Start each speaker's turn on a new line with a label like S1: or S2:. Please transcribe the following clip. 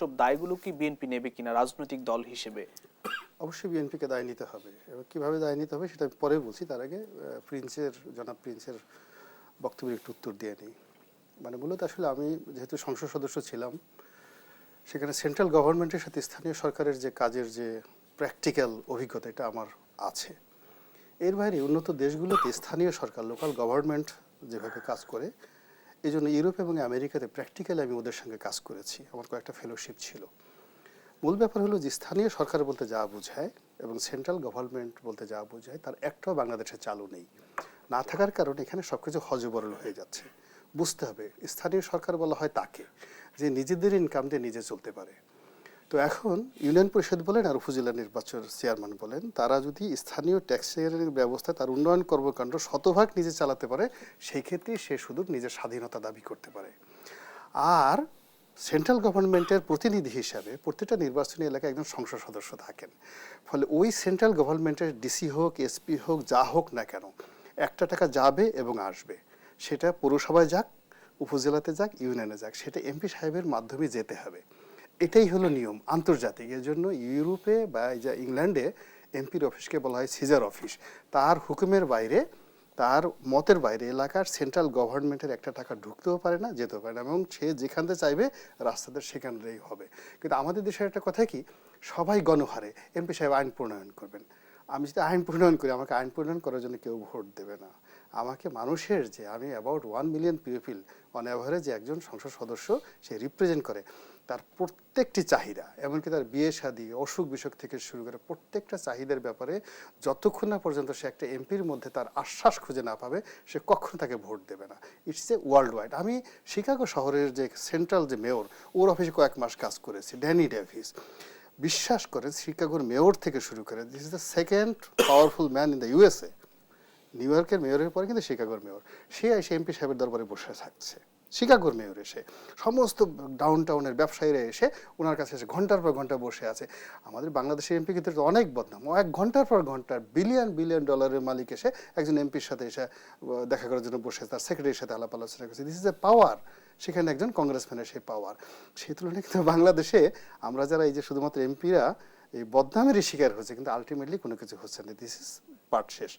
S1: সব দায়গুলো কি বিএনপি নেবে কিনা রাজনৈতিক দল হিসেবে?
S2: অবশ্যই বিএনপিকে দায় নিতে হবে, এবং কীভাবে দায় নিতে হবে সেটা আমি পরে বলছি। তার আগে জনাব প্রিন্সের বক্তব্যের একটু উত্তর দিয়ে নিই। মানে মূলত আসলে আমি যেহেতু সংসদ সদস্য ছিলাম, সেখানে সেন্ট্রাল গভর্নমেন্টের সাথে স্থানীয় সরকারের যে কাজের যে প্র্যাকটিক্যাল অভিজ্ঞতা এটা আমার আছে। এর বাইরে উন্নত দেশগুলোতে স্থানীয় সরকার, লোকাল গভর্নমেন্ট যেভাবে কাজ করে, এই জন্য ইউরোপ এবং আমেরিকাতে প্র্যাকটিক্যালি আমি ওদের সঙ্গে কাজ করেছি, আমার কয়েকটা ফেলোশিপ ছিল। মূল ব্যাপার হলো যে স্থানীয় সরকার বলতে যা বোঝায় এবং সেন্ট্রাল গভর্নমেন্ট বলতে যা বোঝায় তার একটাও বাংলাদেশে চালু নেই। না থাকার কারণে এখানে সব কিছু হযবরল হয়ে যাচ্ছে। বুঝতে হবে স্থানীয় সরকার বলা হয় তাকে যে নিজেদের ইনকাম দিয়ে নিজে চলতে পারে। তো এখন ইউনিয়ন পরিষদ বলেন আর উপজেলা নির্বাচন চেয়ারম্যান বলেন, তারা যদি স্থানীয় ট্যাক্সের ব্যবস্থা, তার উন্নয়ন কর্মকাণ্ড শতভাগ নিজে চালাতে পারে, সেই ক্ষেত্রে সে শুধু নিজের স্বাধীনতা দাবি করতে পারে। আর সেন্ট্রাল গভর্নমেন্টের প্রতিনিধি হিসাবে প্রত্যেকটা নির্বাচনী এলাকায় একজন সংসদ সদস্য থাকেন। ফলে ওই সেন্ট্রাল গভর্নমেন্টের ডিসি হোক, এসপি হোক, যা হোক না কেন, একটা টাকা যাবে এবং আসবে। সেটা পৌরসভায় যাক, উপজেলাতে যাক, ইউনিয়নে যাক, সেটা এমপি সাহেবের মাধ্যমে যেতে হবে। এটাই হলো নিয়ম আন্তর্জাতিক। এর জন্য ইউরোপে বা ইংল্যান্ডে এমপির অফিসকে বলা হয় সিজার অফিস। তার হুকুমের বাইরে, তার মতের বাইরে এলাকার সেন্ট্রাল গভর্নমেন্টের একটা টাকা ঢুকতেও পারে না, যেতেও পারে না, এবং সে যেখানতে চাইবে রাস্তাতে সেখানেই হবে। কিন্তু আমাদের দেশের একটা কথা কি, সবাই গণহারে এমপি সাহেব আইন প্রণয়ন করবেন। আমি যদি আইন প্রণয়ন করি, আমাকে আইন প্রণয়ন করার জন্য কেউ ভোট দেবে না। আমাকে মানুষের যে আমি about 1 million people on average একজন সংসদ সদস্য সে রিপ্রেজেন্ট করে, তার প্রত্যেকটি চাহিদা, এমনকি তার বিয়ে শাদী, অসুখ বিসুখ থেকে শুরু করে প্রত্যেকটা চাহিদার ব্যাপারে যতক্ষণ না পর্যন্ত সে একটা এমপির মধ্যে তার আশ্বাস খুঁজে না পাবে, সে কখনো তাকে ভোট দেবে না। It's a world wide. আমি শিকাগো শহরের যে সেন্ট্রাল যে মেয়র, ওর অফিসে কয়েক মাস কাজ করেছি, ড্যানি ডেভিস। বিশ্বাস করে শিকাগোর মেয়র থেকে শুরু করে, this is the second powerful man in the USA. New ইয়র্কের মেয়রের পরে কিন্তু শিকাগোর মেয়র। সে এসে এমপি সাহেবের দরবারে বসে থাকছে। শিকাগোর মেয়র এসে, সমস্ত ডাউন টাউনের ব্যবসায়ীরা এসে ওনার কাছে এসে ঘন্টার পর ঘন্টা বসে আছে। আমাদের বাংলাদেশের এমপি কিন্তু অনেক বদনাম। ও 1 ঘন্টার পর ঘন্টা বিলিয়ন বিলিয়ন ডলারের মালিক এসে একজন এমপির সাথে এসে দেখা করার জন্য বসে, তার সেক্রেটারির সাথে আলাপ আলোচনা করছে। দিস ইজ এ পাওয়ার। সেখানে একজন কংগ্রেসম্যানের সেই পাওয়ার। সেই তুলনায় কিন্তু বাংলাদেশে আমরা যারা এই যে শুধুমাত্র এমপিরা এই বদনামেরই শিকার হচ্ছে, কিন্তু আলটিমেটলি কোনো কিছু হচ্ছে না। দিস ইজ পার্ট শেষ।